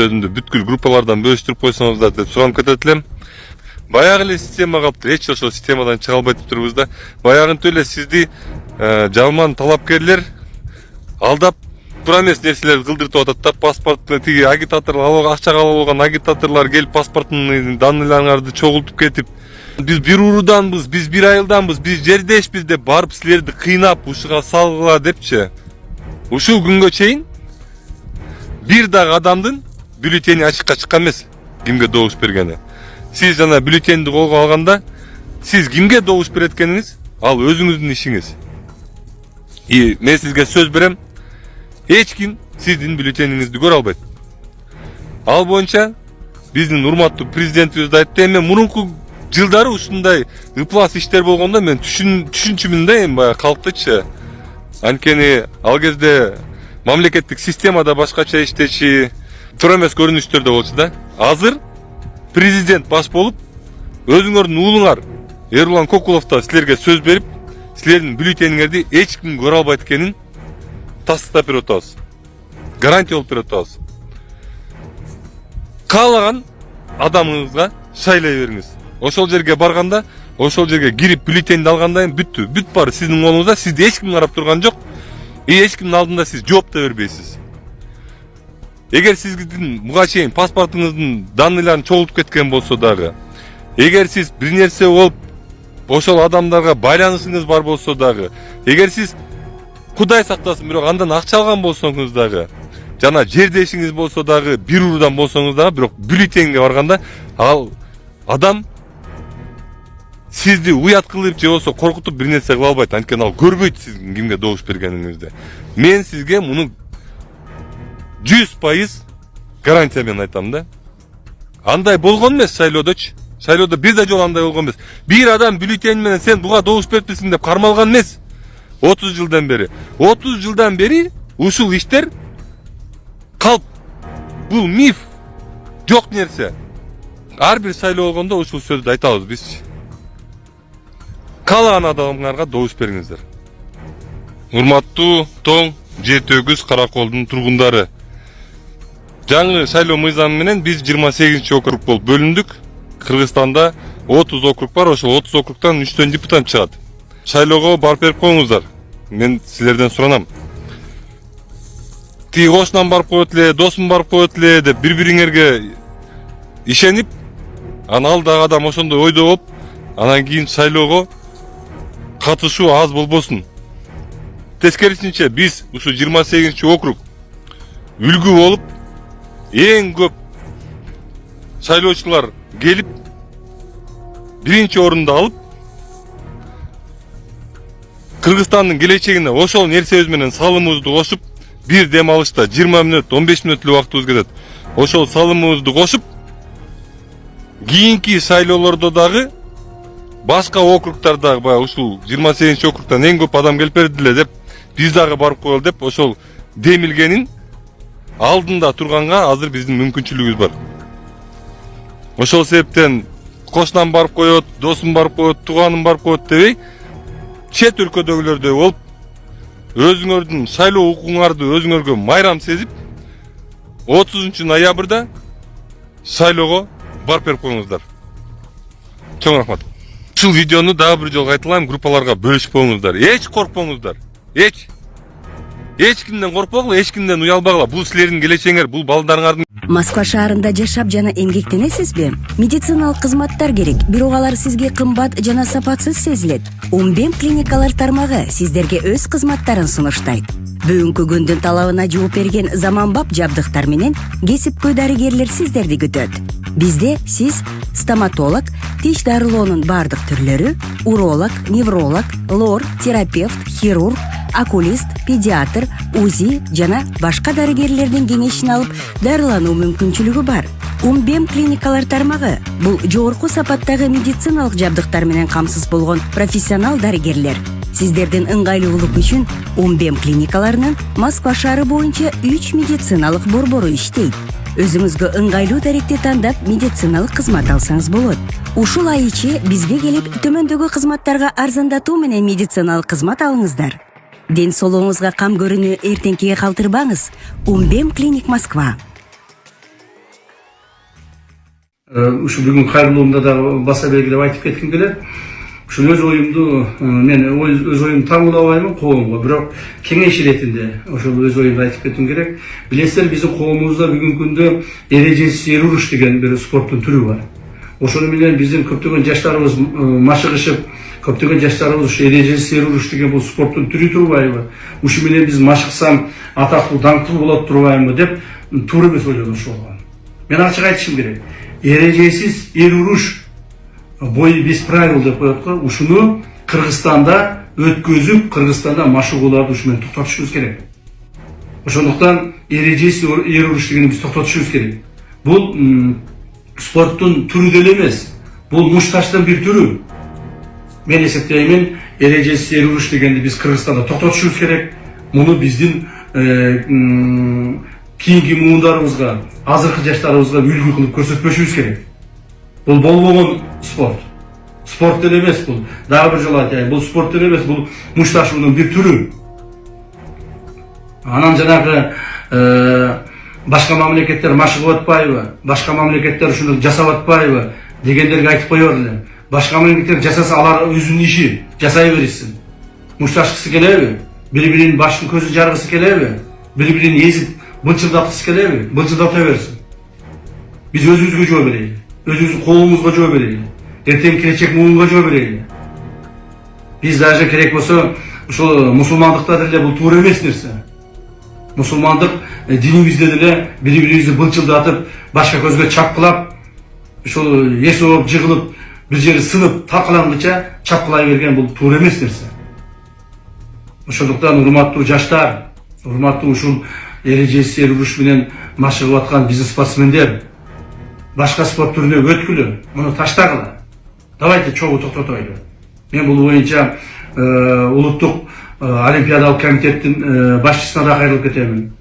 сөзүмдү бүткүл группалардан бөлүштүрүп койсоңуздар деп суранып кетет элем. Баягы эле система калыптыр, эч ошол системадан чыга албай турбуз да. Баягынтип эле сизди жалман талапкерлер алдап тура эмес нерселерди кылдыртып атат да. Паспорт тиги агитаторлор, акчага алып болгон агитаторлор келип паспорттун данныйларыңарды чогултуп кетип, биз бир урууданбыз, биз бир айылданбыз, биз жердешпиз деп барып силерди кыйнап ушуга салгыла депчи. Ушул күнгө чейин бир дагы адамдын бюллетени ачыкка чыккан эмес, кимге добуш бергени. Сиз жана бюллетенди колго алганда, сиз кимге добуш береткениңиз, ал өзүңүздүн ишиңиз. Мен сизге сөз берем, эч ким сиздин бюллетениңизди көрө албайт. Ал боюнча биздин урматтуу президентибиз да айтты, эми мурунку жылдары ушундай ыплас иштер болгондо мен түшүнчүмүн да, эми баягы калктычы. Анткени ал кезде мамлекеттик системада башкача иштечи, туура эмес көрүнүштөр да болчу да. Азыр президент баш болуп, өзүңөрдүн уулуңар Эрулан Кокулов да силерге сөз берип, силердин бюллетениңерди эч ким көрө албайт экенин тастыктап берип атабыз. Гарантия болуп берип атабыз. Каалаган адамыңызга шайлай бериңиз. Ошол жерге барганда, ошол жерге кирип бюллетенди алгандан кийин бүттү. Бүт баары сиздин колуңузда, сизди эч ким карап турган жок. Эч кимдин алдында сиз жооп да бербейсиз. Эгер сиздин буга чейин паспортуңуздун данныйларын чогултуп кеткен болсо дагы, эгер сиз бир нерсе болуп, ошол адамдарга байланышыңыз бар болсо дагы, эгер сиз Кудай сактасын, бирок андан акча алган болсоңуз дагы, жана жердешиңиз болсо дагы, бир уруудан болсоңуз дагы, бирок бюллетенге барганда ал адам сизди уят кылып же болсо коркутуп бир нерсе кыла албайт. Анткени ал көрбөйт сиздин кимге добуш бергениңизди. Мен сизге муну 100% гарантия менен айтам да. Андай болгон эмес шайлоодочу. Шайлоодо бир да жолу андай болгон эмес. Бир адам бюллетени менен сен буга добуш бериптсиң деп кармалган эмес. 30 жылдан бери. 30 жылдан бери ушул иштер калп. Бул миф. Жок нерсе. Ар бир шайлоо болгондо ушул сөздү айтабыз биз. Каалаган адамдарга добуш бериңиздер. Урматтуу Тоң, Жети Өгүз, Караколдун тургундары. Жаңы шайлоо мыйзамы менен биз 28 округ болуп бөлүндүк. Кыргызстанда 30 округ бар, ошол 30 округтан 3төн депутат чыгат. Шайлоого барып берип коюңуздар. Мен силерден суранам. Тиги кошунан барып коет эле, досум барып коет эле деп бири-бириңерге ишенип, анан ал дагы адам ошондой ойдо болуп, анан кийин шайлоого катышуу аз болбосун. Тескерисинче биз ушу 28 округ үлгү болуп, эң көп шайлоочулар келип, биринчи орунду алып, Кыргызстандын келечегине ошол нерсебиз менен салымыбызды кошуп, бир дем алышта 20 мүнөт, 15 мүнөт эле убактыбыз кетет. Ошол салымыбызды кошуп, кийинки шайлоолордо дагы башка округтарда баягы ушул 28 округтан эң көп адам келип берди эле деп, биз дагы барып коелу деп, ошол демилгенин алдында турганга азыр биздин мүмкүнчүлүгүбүз бар. Ошол себептен кошунам барып коет, досум барып коет, тууганым барып коет дебей, чет өлкөдөгүлөрдөй болуп, өзүңөрдүн шайлоо укугуңарды өзүңөргө майрам сезип, 30 ноябрда шайлоого барып берип коюңуздар. Чоң рахмат. Ушул видеону дагы бир жолу кайталайм, группаларга бөлүшүп коюңуздар. Эч коркпоңуздар. Эч кимден коркпогула, эч кимден уялбагыла. Бул силердин келечегиңер, бул балдарыңардын. Москва шаарында жашап жана эмгектенесизби? Медициналык кызматтар керек, бирок алар сизге кымбат жана сапатсыз сезилет. Умбем клиникалар тармагы сиздерге өз кызматтарын сунуштайт. Бүгүнкү күндүн талабына жооп берген заманбап жабдыктар менен кесипкөй дарыгерлер сиздерди күтөт. Бизде сиз стоматолог, тиш дарылоонун бардык түрлөрү, уролог, невролог, лор, терапевт, хирург, окулист, педиатр, УЗИ жана башка дарыгерлердин кеңешин алып дарылануу мүмкүнчүлүгү бар. Умбем клиникалар тармагы бул жогорку сапаттагы медициналык жабдыктар менен камсыз болгон профессионал дарыгерлер. Сиздердин ыңгайлуулук үчүн Умбем клиникаларынын Москва шаары боюнча 3 медициналык борбору иштейт. Өзүңүзгө ыңгайлуу даректи тандап медициналык кызмат алсаңыз болот. Ушул ай ичи бизге келип төмөндөгү кызматтарга арзандатуу менен медициналык кызмат алыңыздар. Ден соолугуңузга кам көрүүнү эртеңкиге калтырбаңыз. Умбем клиник Москва. Ушу бүгүн кайрылуумда да баса белгилеп айтып кетким келет. Ушул өз оюмду мен өз оюмду таңуулабаймын коомго, бирок кеңеш иретинде ошол өз оюмду айтып кетким керек. Билесиздер, биздин коомубузда бүгүнкү күндө эрежесиз эр уруш деген бир спорттун түрү бар. Ошону менен биздин көптөгөн жаштарыбыз машыгышып, көптөгөн жаштарыбыз ушу эрежесиз эр уруш деген бул спорттун түрү турбайбы? Ушу менен биз машыксам атактуу, даңктуу болот турбаймы деп туура эмес ойлоду ошол. Мен ачык айтышым керек. Эрежесиз эр уруш бой без правил деп коет го. Ушуну Кыргызстанда өткөзүп, Кыргызстанда машыгууларды ушу менен токтотушубуз керек. Ошондуктан эрежесиз эр уруш дегенди биз токтотушубуз керек. Бул спорттун түрү деле эмес. Бул мушташтын бир түрү. Мен эсептеймин, эрежесиз эр уруш дегенди биз Кыргызстанда токтотушубуз керек. Муну биздин кийинки муундарыбызга, азыркы жаштарыбызга үлгү кылып көрсөтпөшүбүз керек. Бул болбогон спорт. Спорт деле эмес бул. Дагы бир жолу айтайын, бул спорт деле эмес, бул мушташуунун бир түрү. Анан жанагы башка мамлекеттер машыгып атпайбы, башка мамлекеттер ушуну жасап атпайбы дегендерге айтып коёр элем. Башка мамлекеттер жасаса алар өзүнүн иши жасай беришсин. Мушташкысы келеби? Бири-биринин башын көзүн жаргысы келеби? Бири-бирин езип былчылдаткысы келеби? Былчылдата берсин. Биз өзүбүзгө жооп берели. Өзүбүздүн коомубузга жооп берели. Эртең келечек муунга жооп берели. Биз даже керек болсо ушул мусулмандыкта деле бул туура эмес нерсе. Мусулмандык динибизде деле бири-бирибизди былчылдатып, башка көзгө чапкылап, ушул эсоп жыгылып, бир жери сынып, талкалангыча чапкылай берген бул туура эмес нерсе. Ошондуктан урматтуу жаштар, урматтуу ушул эрежесиз эр уруш менен машыгып аткан биздин спортсмендер, башка спорт түрүнө өткүлө, муну таштагыла. Давайте чогуу токтотойлу. Мен бул боюнча улуттук олимпиадалык комитеттин башчысына да кайрылып кетемин.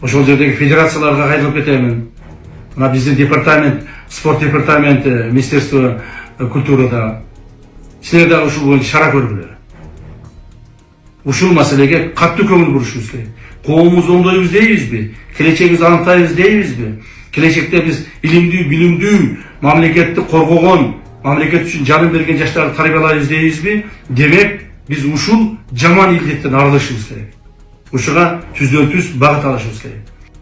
Ошол жердеги федерацияларга кайрылып кетемин. Мына биздин департамент, спорт департаменти, Министерство культурада силер дагы ушул боюнча чара көргүлөр. Ушул маселеге катуу көңүл бурушубуз керек. Коомубузду оңдойбуз дейбизби? Келечегибизди аныктайбыз дейбизби? Келечекте биз илимдүү, билимдүү, мамлекетти коргогон, мамлекет үчүн жанын берген жаштарды тарбиялайбыз дейбизби? Демек, биз ушул жаман илдеттен арылышыбыз керек. Ушуга түздөн түз багыт алышыбыз керек.